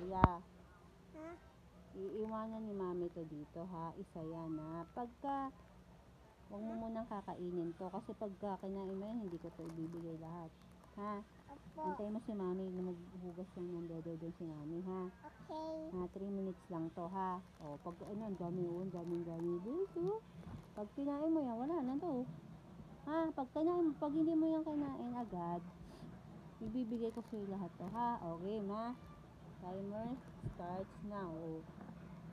kuya. Ha? Iiwanan ni mami to dito ha. Isa yan ha. Pagka, huwag mo munang kakainin to. Kasi pagka kinain mo yan, hindi ko to ibibigay lahat. Ha? Opo. Antayin mo si mami na maghugas lang ng dedo doon si mami ha. Okay. Ha, 3 minutes lang to ha. O, pag ano, ang dami yun, dami. Dito. Pag kinain mo yan, wala na to. Ha, pag hindi mo yan kinain agad, ibibigay ko sa'yo lahat to ha. Okay ma? Timer starts now. O,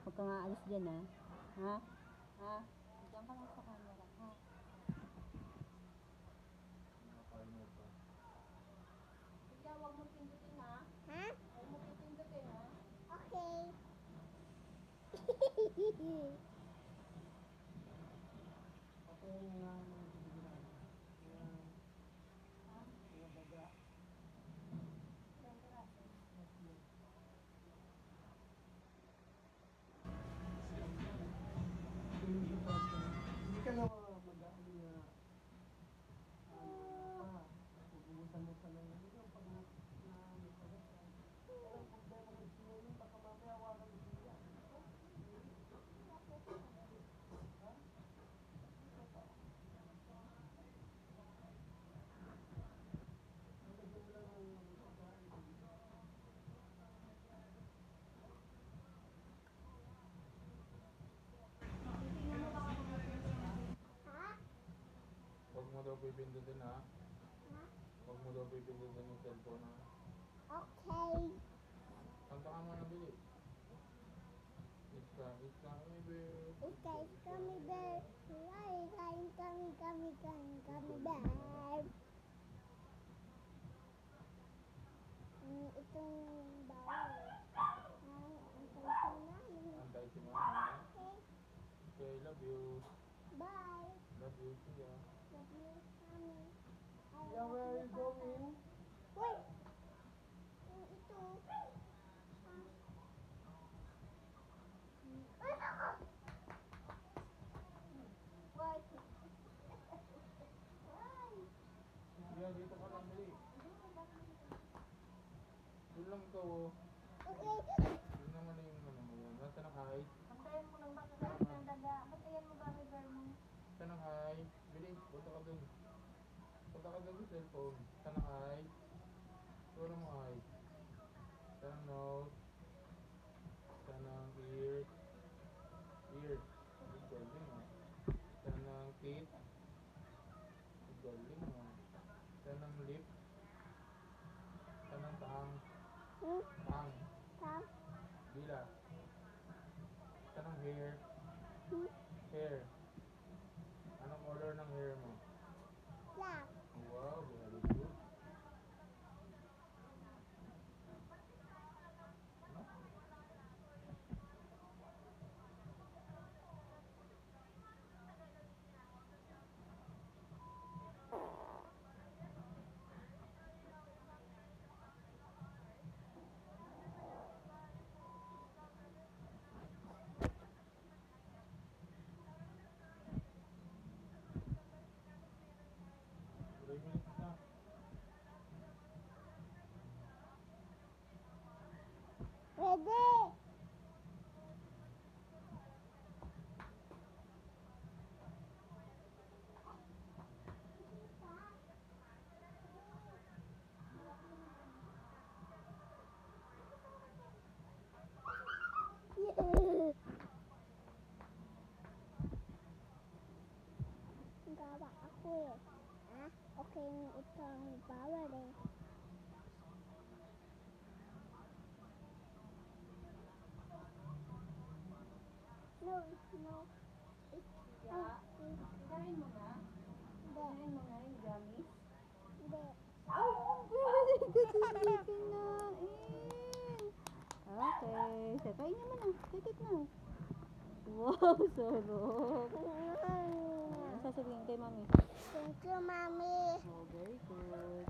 huwag kang aalis dyan ha. Ha? Ha? Diyan ka lang sa camera ha. Kuya, huwag mo pindutin ha. Ha? Huwag mo pipindutin ha. Okay. Hindi ka na mag-aali na pupugusan mo sa lang ano pag may sagat ka. Pero ang problema ng sinulin, baka mamaya hawakan mo siya. Huwag mo daw pipindutin ha. Huwag mo daw pipindutin yung cellphone ha. Okay. Kanta ka muna bili. Iska, kami bear. Okay, kami bear. Kami bear. Itong bawal. Antay si mama. Okay. Okay, love you. Bye. Love you, siya. Love you, mommy. Yeah, where are you going? Wait. Ito. Ay, ako! What? Why? Siya, dito ka lang bili. Doon lang ikaw oh. Okay. Doon naman yung ano mo yan. Basta na hi. Antayin mo lang ba sa ng daga? Antayin mo ba may bear mo? Basta na hi. Bili, punta ka doon. Punta ka doon sa cellphone. Basta na hi. Siguro mo hi. Basta ng nose. Basta ng ears. Ears. Good galing ah. Basta ng teeth. Good galing ah. Basta ng lip. Basta ng taang. Taang. Tam? Dila. Basta ng hair. Hair. Anong color ng hair mo? Black. Wow, very good. Three minutes na. Ready? Gawa ako eh. Ah, okay ito ang bawal eh. No. Yeah. Kinain mo na? Hindi. Kinain mo na yung gummies? Hindi. Oh, pwede kasi hindi kinain. Okay. So, kainin mo na. Take it na. Wow, sarap. Ano sasabihin kay mami? Thank you, mommy. Oh, very good.